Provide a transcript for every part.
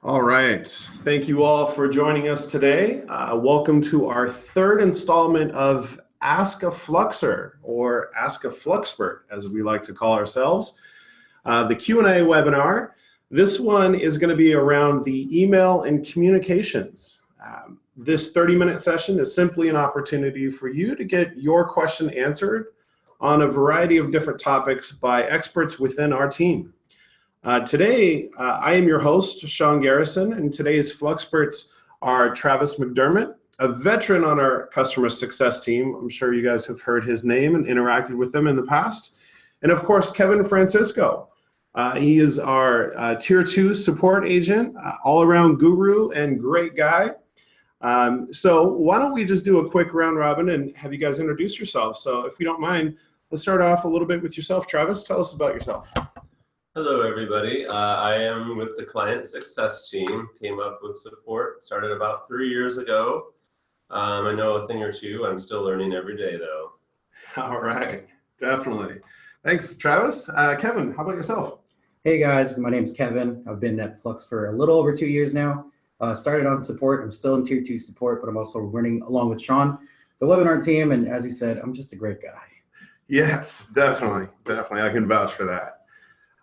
All right. Thank you all for joining us today. Welcome to our third installment of Ask of Fluxer, or Ask of Fluxxpert, as we like to call ourselves. The Q&A webinar. This one is going to be around the email and communications. This 30-minute session is simply an opportunity for you to get your question answered on a variety of different topics by experts within our team. Today, I am your host, Sean Garrison, and today's Fluxxperts are Travis McDermott, a veteran on our customer success team. I'm sure you guys have heard his name and interacted with him in the past. And of course, Kevin Francisco. He is our Tier 2 support agent, all-around guru and great guy. So why don't we just do a quick round robin and have you guys introduce yourselves. So if you don't mind, let's start off a little bit with yourself. Travis, tell us about yourself. Hello, everybody. I am with the client success team. Came up with support, started about 3 years ago. I know a thing or two. I'm still learning every day, though. All right, definitely. Thanks, Travis. Kevin, how about yourself? Hey guys, my name's Kevin. I've been at Flux for a little over 2 years now. Started on support. I'm still in Tier 2 support, but I'm also running along with Sean, the webinar team. And as he said, I'm just a great guy. Yes, definitely. Definitely. I can vouch for that.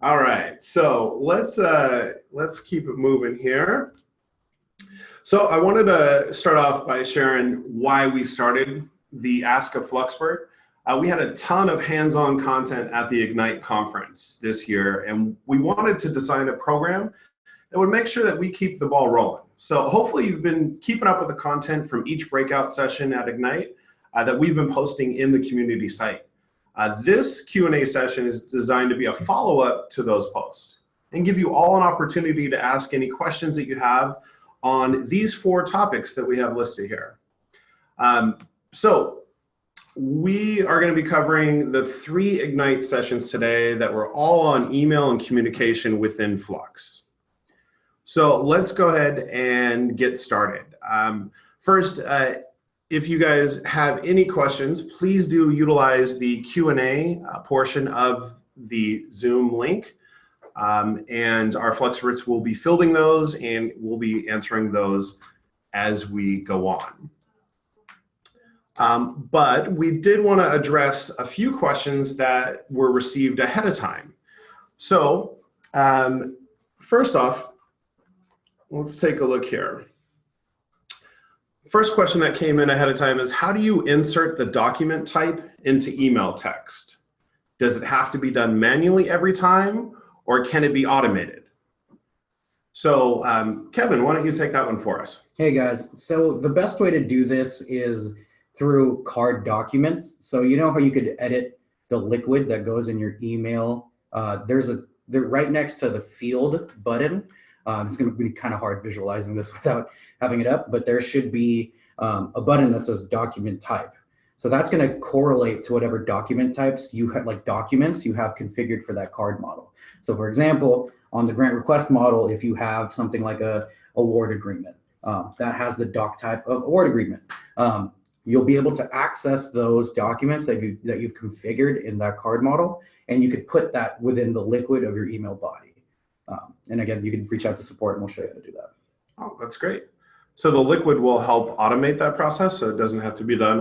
All right, so let's keep it moving here. So I wanted to start off by sharing why we started the Ask of Fluxxpert. We had a ton of hands-on content at the Ignite conference this year, and we wanted to design a program that would make sure that we keep the ball rolling. So hopefully you've been keeping up with the content from each breakout session at Ignite that we've been posting in the community site. This Q&A session is designed to be a follow-up to those posts and give you all an opportunity to ask any questions that you have on these 4 topics that we have listed here. So we are going to be covering the 3 Ignite sessions today that were all on email and communication within Flux. So let's go ahead and get started. First, if you guys have any questions, please do utilize the Q&A portion of the Zoom link. And our Fluxxperts will be fielding those and we'll be answering those as we go on. But we did want to address a few questions that were received ahead of time. So first off, let's take a look here. First question that came in ahead of time is, how do you insert the document type into email text? Does it have to be done manually every time, or can it be automated? So Kevin, why don't you take that one for us? Hey guys, so the best way to do this is through card documents. So you know how you could edit the liquid that goes in your email? They're right next to the field button. It's going to be kind of hard visualizing this without having it up, but there should be a button that says document type. So that's going to correlate to whatever document types you have, like documents you have configured for that card model. So for example, on the grant request model, if you have something like a award agreement that has the doc type of award agreement, you'll be able to access those documents that you've configured in that card model, and you could put that within the liquid of your email body. And again, you can reach out to support and we'll show you how to do that. Oh, that's great. So the liquid will help automate that process, so it doesn't have to be done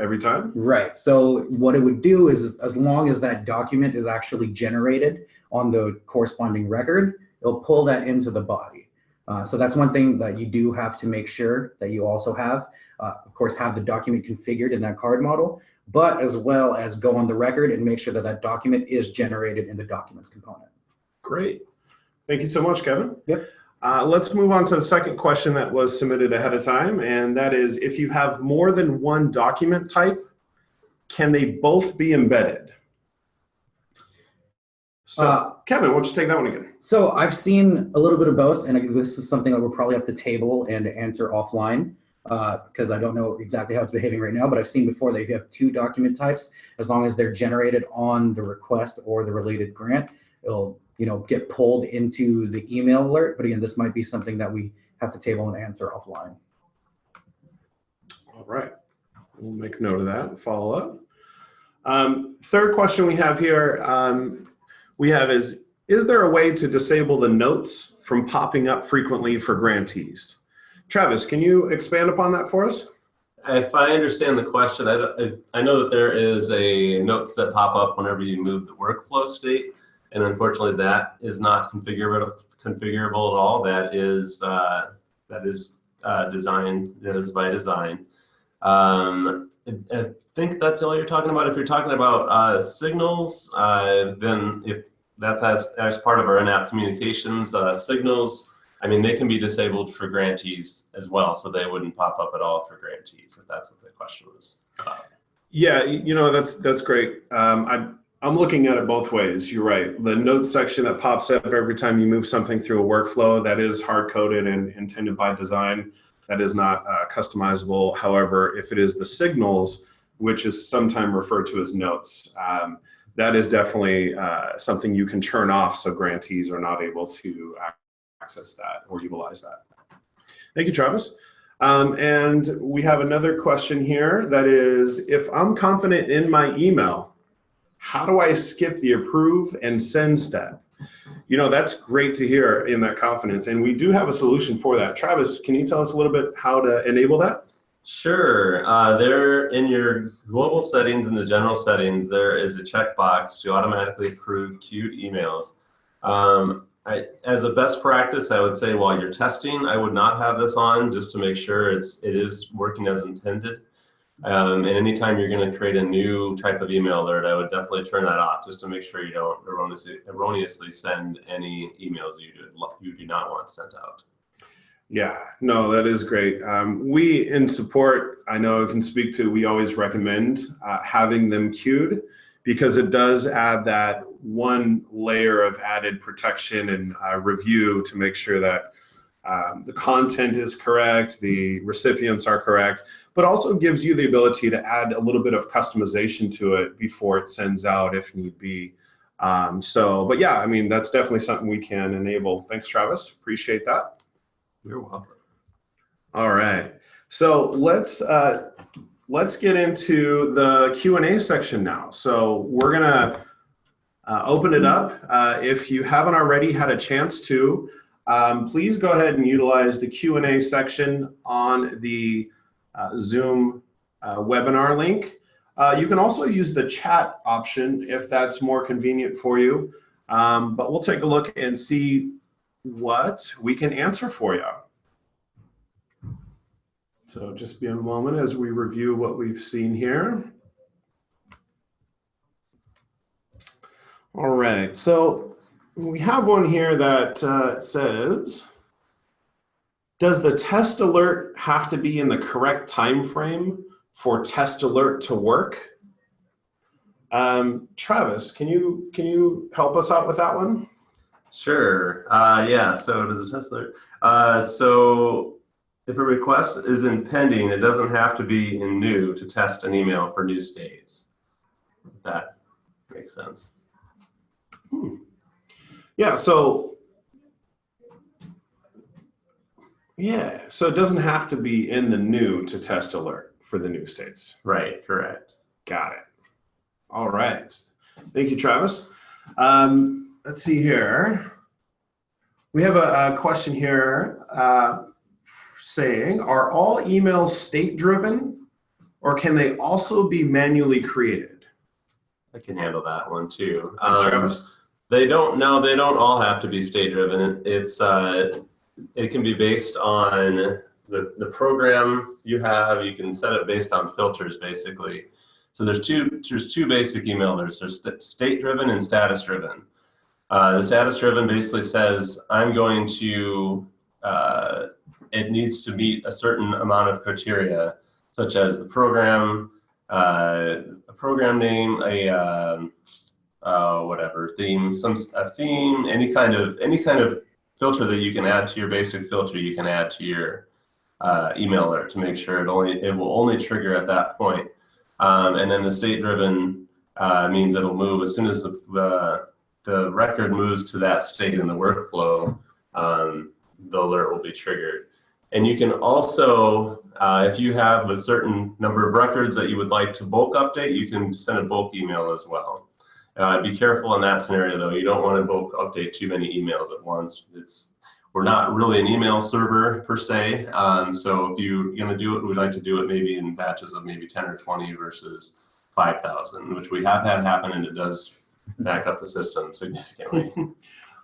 every time? Right. So what it would do is, as long as that document is actually generated on the corresponding record, it'll pull that into the body. So that's one thing that you do have to make sure that you also have. Of course, have the document configured in that card model, but as well as go on the record and make sure that that document is generated in the documents component. Great. Thank you so much, Kevin. Yep. Let's move on to the second question that was submitted ahead of time, and that is, if you have more than one document type, can they both be embedded? So, Kevin, why don't you take that one again? So I've seen a little bit of both, and this is something that we'll probably have to table and answer offline because I don't know exactly how it's behaving right now, but I've seen before that if you have 2 document types, as long as they're generated on the request or the related grant, it'll get pulled into the email alert. But again, this might be something that we have to table and answer offline. All right, we'll make note of that and follow up. Third question we have here, is is there a way to disable the notes from popping up frequently for grantees? Travis, can you expand upon that for us? If I understand the question, I know that there is a notes that pop up whenever you move the workflow state, and unfortunately that is not configurable at all. That is designed. That is by design. I think that's all you're talking about. If you're talking about signals, then if that's as part of our in-app communications, signals, I mean, they can be disabled for grantees as well, so they wouldn't pop up at all for grantees, if that's what the question was about. Yeah, you know, that's great. I'm looking at it both ways. You're right. The notes section that pops up every time you move something through a workflow, that is hard-coded and intended by design. That is not customizable. However, if it is the signals, which is sometimes referred to as notes, that is definitely something you can turn off so grantees are not able to access that or utilize that. Thank you, Travis. And we have another question here that is, if I'm confident in my email, how do I skip the approve and send step? You know, that's great to hear in that confidence, and we do have a solution for that. Travis, can you tell us a little bit how to enable that? Sure. There in your global settings, in the general settings, there is a checkbox to automatically approve queued emails. As a best practice, I would say while you're testing, I would not have this on, just to make sure it is working as intended. And anytime you're going to create a new type of email alert, I would definitely turn that off, just to make sure you don't erroneously send any emails you do not want sent out. Yeah, no, that is great. We in support, I know I can speak to, we always recommend having them queued, because it does add that one layer of added protection and review to make sure that the content is correct, the recipients are correct, but also gives you the ability to add a little bit of customization to it before it sends out if need be. But yeah, I mean, that's definitely something we can enable. Thanks, Travis. Appreciate that. You're welcome. All right. So let's get into the Q&A section now. So we're gonna open it up. If you haven't already had a chance to, please go ahead and utilize the Q&A section on the Zoom webinar link. You can also use the chat option if that's more convenient for you. But we'll take a look and see what we can answer for you. So just be a moment as we review what we've seen here. All right, so we have one here that says, does the test alert have to be in the correct time frame for test alert to work? Travis, can you help us out with that one? Sure. Yeah, so does the test alert. So if a request is in pending, it doesn't have to be in new to test an email for new states. If that makes sense. Yeah, so it doesn't have to be in the new to test alert for the new states. Right, correct. Got it. All right. Thank you, Travis. Let's see here. We have a question here saying, are all emails state-driven, or can they also be manually created? I can handle that one too. Travis? They don't all have to be state-driven. It can be based on the program you have. You can set it based on filters, basically. So there's two basic email alerts. There's state-driven and status-driven. The status-driven basically says, I'm going to, it needs to meet a certain amount of criteria, such as the program, a program name, whatever theme, a theme, any kind of filter that you can add to your basic filter, you can add to your email alert to make sure it will only trigger at that point. And then the state-driven means it'll move as soon as the record moves to that state in the workflow, the alert will be triggered. And you can also, if you have a certain number of records that you would like to bulk update, you can send a bulk email as well. Be careful in that scenario though. You don't want to bulk update too many emails at once. We're not really an email server per se. So if you're going to do it, we'd like to do it maybe in batches of maybe 10 or 20 versus 5,000, which we have had happen, and it does back up the system significantly.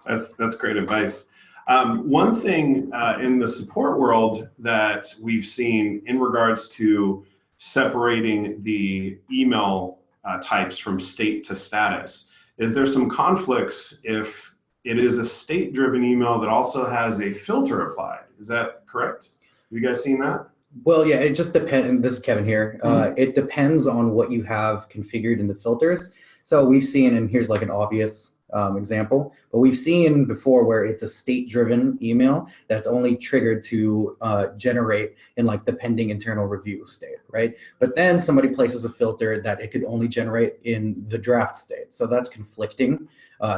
That's great advice. One thing in the support world that we've seen in regards to separating the email types from state to status is there's some conflicts if it is a state-driven email that also has a filter applied. Is that correct? Have you guys seen that? Well, yeah, it just depends. This is Kevin here. It depends on what you have configured in the filters. So we've seen, and here's like an obvious example, but we've seen before where it's a state-driven email that's only triggered to generate in like the pending internal review state, right? But then somebody places a filter that it could only generate in the draft state. So that's conflicting.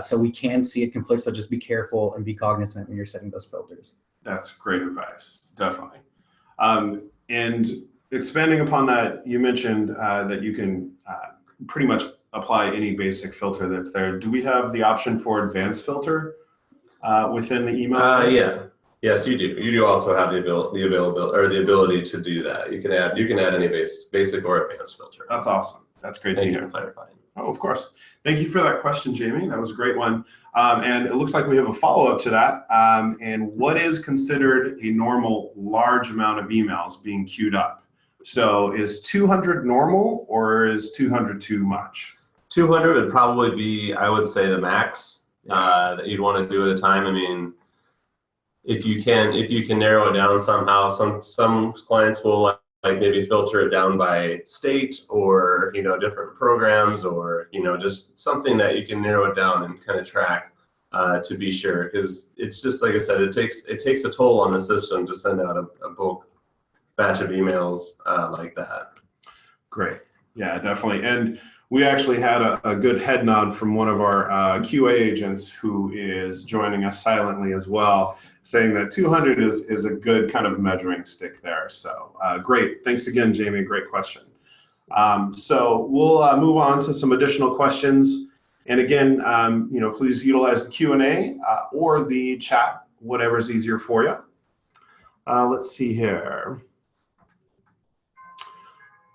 So we can see it conflict, so just be careful and be cognizant when you're setting those filters. That's great advice, definitely. And expanding upon that, you mentioned that you can pretty much apply any basic filter that's there. Do we have the option for advanced filter within the email? Yeah. Yes, you do. You do also have the ability to do that. You can add any basic or advanced filter. That's awesome. That's great to hear. Clarifying. Oh, of course. Thank you for that question, Jamie. That was a great one. And it looks like we have a follow-up to that. And what is considered a normal large amount of emails being queued up? So is 200 normal, or is 200 too much? 200 would probably be, I would say, the max that you'd want to do at a time. I mean, if you can narrow it down somehow, some clients will like maybe filter it down by state, or different programs, or just something that you can narrow it down and kind of track to be sure, because it's just like I said, it takes a toll on the system to send out a bulk batch of emails like that. Great. Yeah, definitely. And we actually had a good head nod from one of our QA agents who is joining us silently as well, saying that 200 is a good kind of measuring stick there. So great. Thanks again, Jamie. Great question. So we'll move on to some additional questions. And again, please utilize the Q&A or the chat, whatever's easier for you. Let's see here.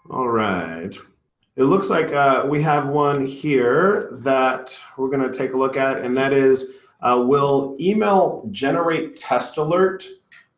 All right. It looks like we have one here that we're going to take a look at, and that is, will email generate test alert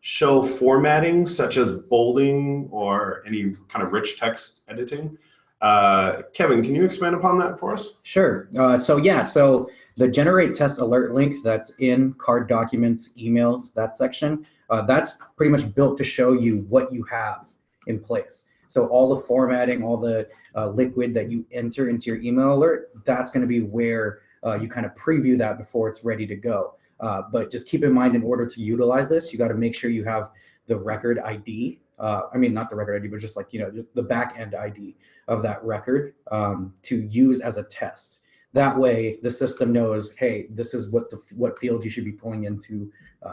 show formatting such as bolding or any kind of rich text editing? Kevin, can you expand upon that for us? Sure. So the generate test alert link that's in card documents, emails, that section, that's pretty much built to show you what you have in place. So all the formatting, all the liquid that you enter into your email alert, that's going to be where you kind of preview that before it's ready to go. But just keep in mind, in order to utilize this, you got to make sure you have the record ID. I mean, not the record ID, but just like, just the back end ID of that record to use as a test. That way, the system knows, hey, this is what fields you should be pulling into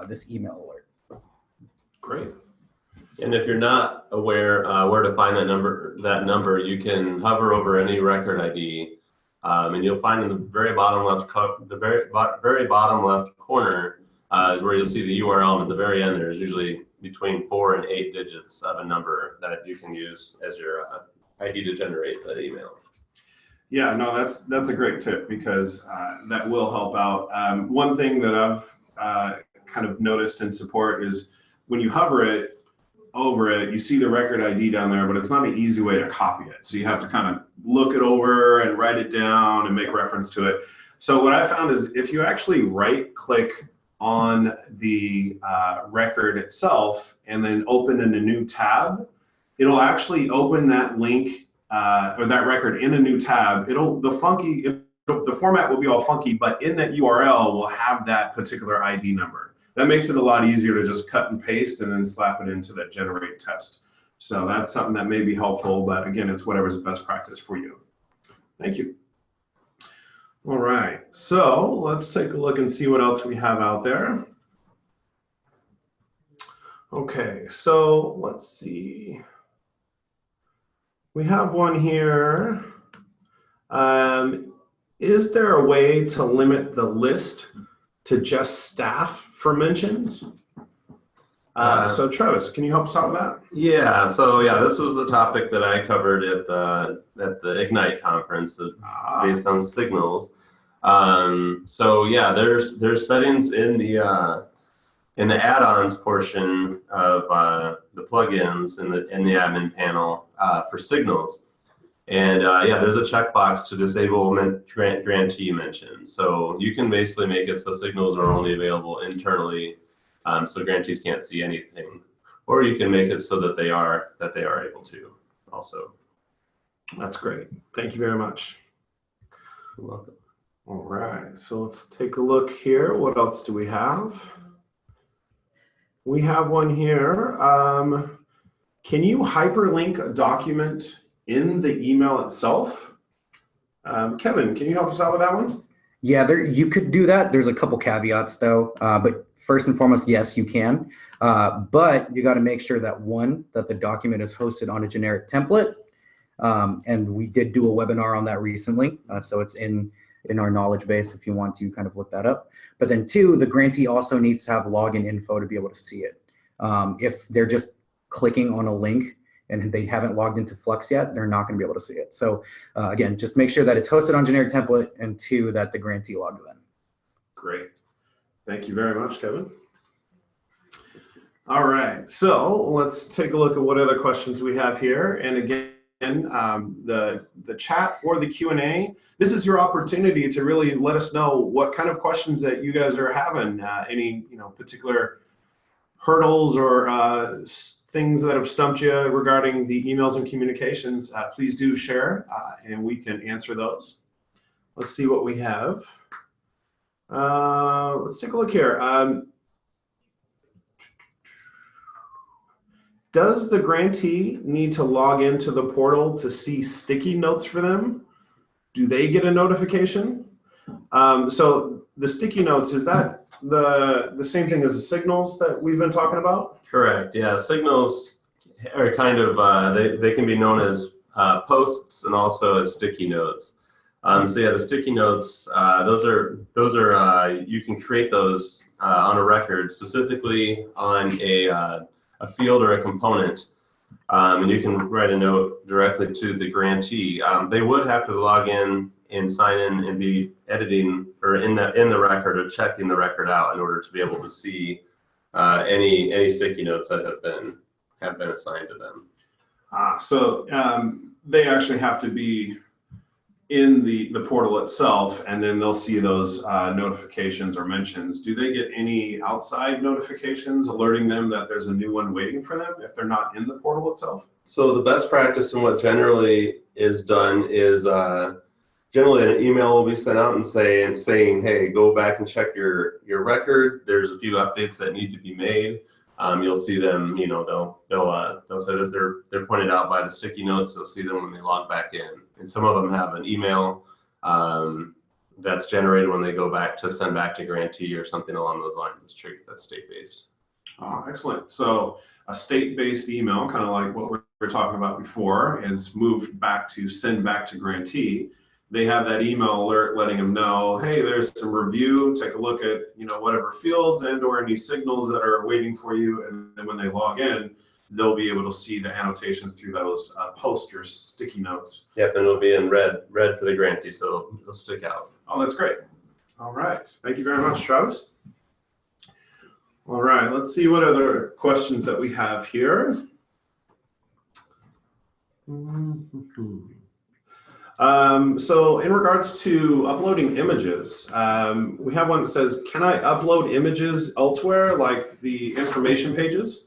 this email alert. Great. And if you're not aware where to find that number, you can hover over any record ID, and you'll find in the very bottom left, very bottom left corner is where you'll see the URL. And at the very end, there's usually between 4 and 8 digits of a number that you can use as your ID to generate the email. Yeah, no, that's a great tip, because that will help out. One thing that I've kind of noticed in support is when you hover over it, you see the record ID down there, but it's not an easy way to copy it. So you have to kind of look it over and write it down and make reference to it. So what I found is if you actually right-click on the record itself and then open in a new tab, it'll actually open that link or that record in a new tab. The format will be all funky, but in that URL will have that particular ID number. That makes it a lot easier to just cut and paste and then slap it into that generate test. So that's something that may be helpful, but again, it's whatever's the best practice for you. Thank you. All right, so let's take a look and see what else we have out there. Okay, so let's see. We have one here. is there a way to limit the list to just staff for mentions? So Travis, can you help us out with that? Yeah, so yeah, this was the topic that I covered at the Ignite conference based on signals. So yeah, there's settings in the add-ons portion of the plugins in the admin panel for signals. And yeah, there's a checkbox to disable grantee mentions. So you can basically make it so signals are only available internally, so grantees can't see anything. Or you can make it so that they are able to also. That's great. Thank you very much. You're welcome. All right, so let's take a look here. What else do we have? We have one here. Can you hyperlink a document in the email itself? Kevin, can you help us out with that one? Yeah, you could do that. There's a couple caveats though, but first and foremost, yes, you can. But you got to make sure that that the document is hosted on a generic template. And we did do a webinar on that recently. So it's in our knowledge base if you want to kind of look that up. But then two, the grantee also needs to have login info to be able to see it. If they're just clicking on a link and they haven't logged into Flux yet, they're not going to be able to see it. So again, just make sure that it's hosted on generic template, and two, that the grantee logs in. Great. Thank you very much, Kevin. All right, so let's take a look at what other questions we have here. And again, the chat or the Q&A, this is your opportunity to really let us know what kind of questions that you guys are having, any particular hurdles or things that have stumped you regarding the emails and communications. Please do share and we can answer those. Let's see what we have. Let's take a look here. Does the grantee need to log into the portal to see sticky notes for them? Do they get a notification? So the sticky notes, is that the same thing as the signals that we've been talking about? Correct. Yeah, signals are kind of they can be known as posts and also as sticky notes. So yeah, the sticky notes, those are you can create those on a record, specifically on a field or a component, and you can write a note directly to the grantee. They would have to log in and sign in and be editing or in the record or checking the record out in order to be able to see any sticky notes that have been assigned to them. So they actually have to be in the portal itself, and then they'll see those notifications or mentions. Do they get any outside notifications alerting them that there's a new one waiting for them if they're not in the portal itself? So the best practice and what generally is done is generally an email will be sent out and saying, hey, go back and check your record. There's a few updates that need to be made. You'll see them, they'll say that they're pointed out by the sticky notes. They'll see them when they log back in. And some of them have an email that's generated when they go back to send back to grantee or something along those lines. That's state-based. Excellent. So a state-based email, kind of like what we were talking about before, is moved back to send back to grantee. They have that email alert letting them know, hey, there's some review, take a look at whatever fields and or any signals that are waiting for you. And then when they log in, they'll be able to see the annotations through those post or sticky notes. Yep, and it'll be in red for the grantee, so it'll stick out. Oh, that's great. All right, thank you very much, Travis. All right, let's see what other questions that we have here. So in regards to uploading images, we have one that says, can I upload images elsewhere, like the information pages?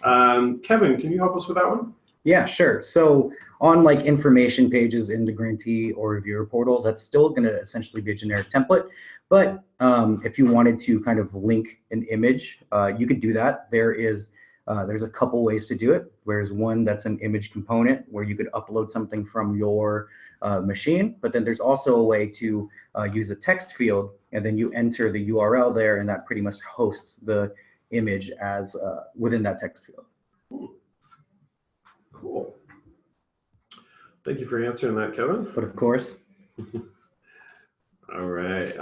Kevin, can you help us with that one? Yeah, sure. So on like information pages in the grantee or reviewer portal, that's still going to essentially be a generic template. But if you wanted to kind of link an image, you could do that. There's a couple ways to do it. There's one that's an image component where you could upload something from your machine, but then there's also a way to use a text field, and then you enter the URL there, and that pretty much hosts the image as within that text field. Cool. Thank you for answering that, Kevin. But of course. All right.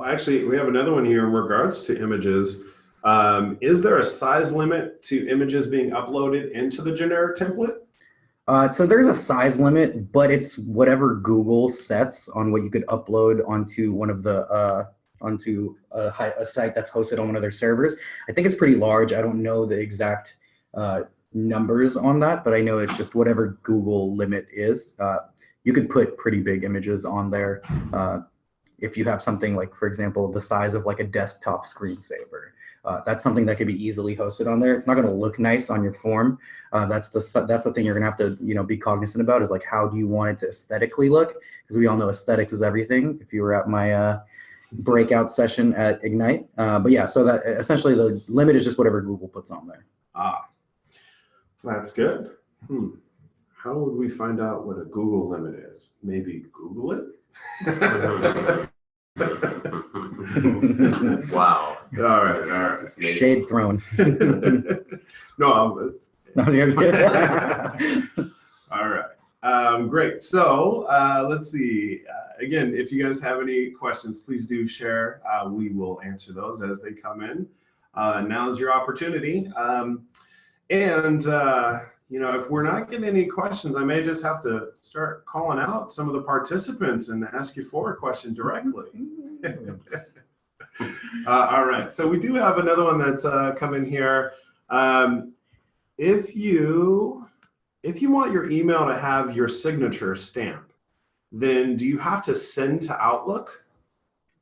Actually, we have another one here in regards to images. Is there a size limit to images being uploaded into the generic template? So there's a size limit, but it's whatever Google sets on what you could upload onto one of the onto a site that's hosted on one of their servers. I think it's pretty large. I don't know the exact numbers on that, but I know it's just whatever Google limit is. You could put pretty big images on there. If you have something like, for example, the size of like a desktop screensaver. That's something that could be easily hosted on there. It's not going to look nice on your form. That's the thing you're going to have to be cognizant about, is like, how do you want it to aesthetically look? Because we all know aesthetics is everything. If you were at my breakout session at Ignite, but yeah, so that essentially the limit is just whatever Google puts on there. That's good. How would we find out what a Google limit is? Maybe Google it. Wow. All right. Shade thrown. No, I was kidding. all right. Great. So let's see. Again, if you guys have any questions, please do share. We will answer those as they come in. Now's your opportunity. If we're not getting any questions, I may just have to start calling out some of the participants and ask you for a question directly. All right, so we do have another one that's come in here. If you want your email to have your signature stamp, then do you have to send to Outlook?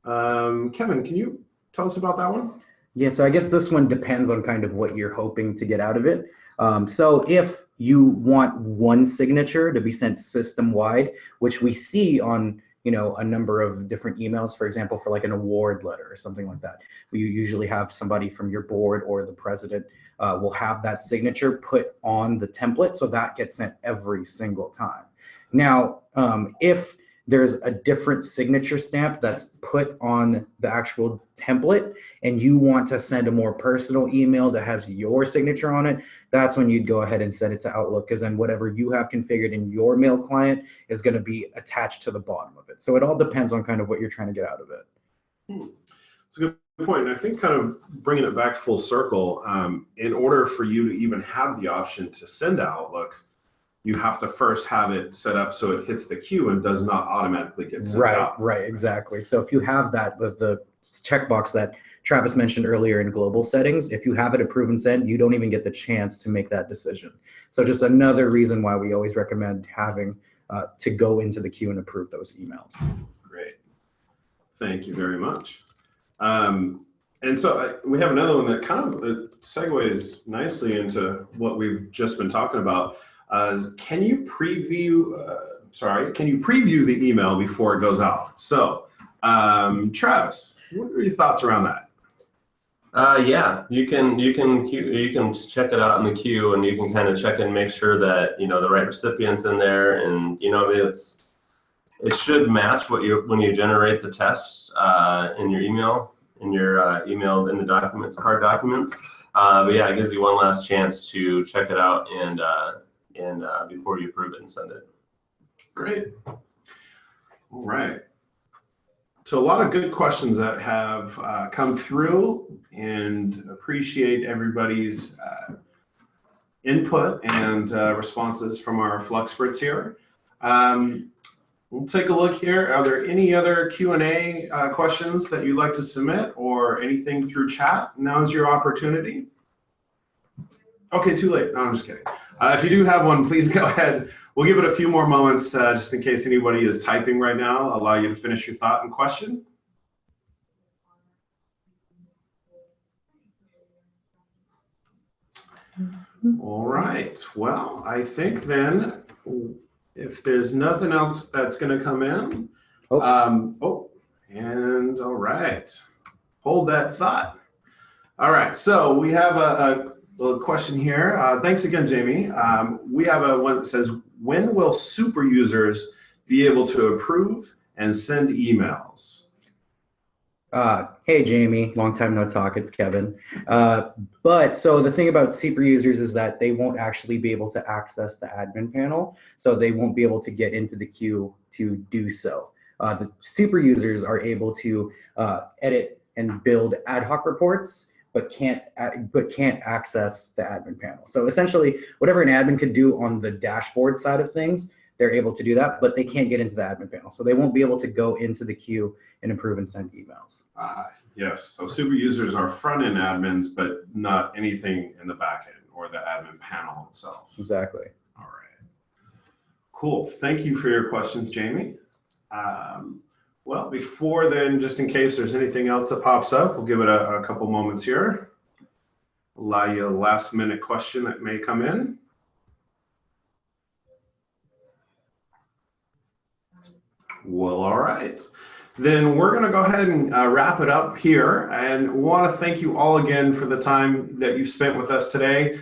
Kevin, can you tell us about that one? Yeah, so I guess this one depends on kind of what you're hoping to get out of it. So if you want one signature to be sent system-wide, which we see on a number of different emails, for example, for like an award letter or something like that, you usually have somebody from your board or the president will have that signature put on the template, so that gets sent every single time. Now, if there's a different signature stamp that's put on the actual template and you want to send a more personal email that has your signature on it, that's when you'd go ahead and send it to Outlook, because then whatever you have configured in your mail client is going to be attached to the bottom of it. So it all depends on kind of what you're trying to get out of it. It's a good point. And I think kind of bringing it back full circle, in order for you to even have the option to send to Outlook, you have to first have it set up so it hits the queue and does not automatically get sent out. Right, exactly. So if you have that, the checkbox that Travis mentioned earlier in global settings, if you have it approved and sent, you don't even get the chance to make that decision. So just another reason why we always recommend having to go into the queue and approve those emails. Great. Thank you very much. And so we have another one that kind of segues nicely into what we've just been talking about. Can you preview the email before it goes out? So, Travis, what are your thoughts around that? Yeah, you can check it out in the queue, and you can kind of check and make sure that the right recipient's in there, and it should match what when you generate the tests in your email in the documents, card documents. But yeah, it gives you one last chance to check it out and before you approve it and send it. Great. All right. So a lot of good questions that have come through, and appreciate everybody's input and responses from our Fluxxperts here. We'll take a look here. Are there any other Q&A questions that you'd like to submit, or anything through chat? Now's your opportunity. Okay, too late. No, I'm just kidding. If you do have one, please go ahead. We'll give it a few more moments just in case anybody is typing right now. I'll allow you to finish your thought and question. All right. Well, I think then, if there's nothing else that's going to come in. And all right. Hold that thought. All right. So we have a little question here. Thanks again, Jamie. We have one that says, when will super users be able to approve and send emails? Hey, Jamie, long time no talk, it's Kevin. But so the thing about super users is that they won't actually be able to access the admin panel. So they won't be able to get into the queue to do so. The super users are able to edit and build ad hoc reports, but can't access the admin panel. So essentially, whatever an admin could do on the dashboard side of things, they're able to do that, but they can't get into the admin panel. So they won't be able to go into the queue and approve and send emails. Yes, so super users are front-end admins, but not anything in the back end or the admin panel itself. Exactly. All right. Cool. Thank you for your questions, Jamie. Well, before then, just in case there's anything else that pops up, we'll give it a couple moments here. Allow you a last-minute question that may come in. Well, all right. Then we're going to go ahead and wrap it up here, and want to thank you all again for the time that you've spent with us today.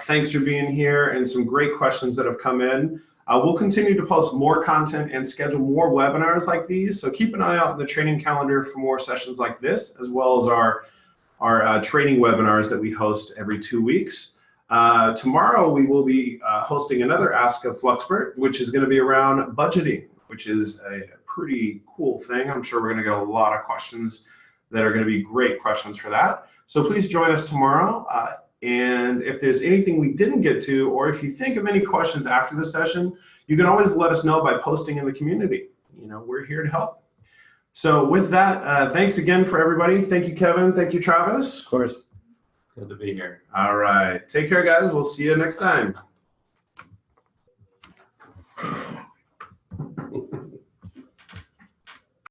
Thanks for being here and some great questions that have come in. We'll continue to post more content and schedule more webinars like these, so keep an eye out in the training calendar for more sessions like this, as well as our training webinars that we host every 2 weeks. Tomorrow we will be hosting another Ask of Fluxxpert, which is going to be around budgeting, which is a pretty cool thing. I'm sure we're going to get a lot of questions that are going to be great questions for that. So please join us tomorrow. And if there's anything we didn't get to, or if you think of any questions after the session, you can always let us know by posting in the community. You know, we're here to help. So with that, thanks again for everybody. Thank you, Kevin. Thank you, Travis. Of course. Good to be here. All right. Take care, guys. We'll see you next time.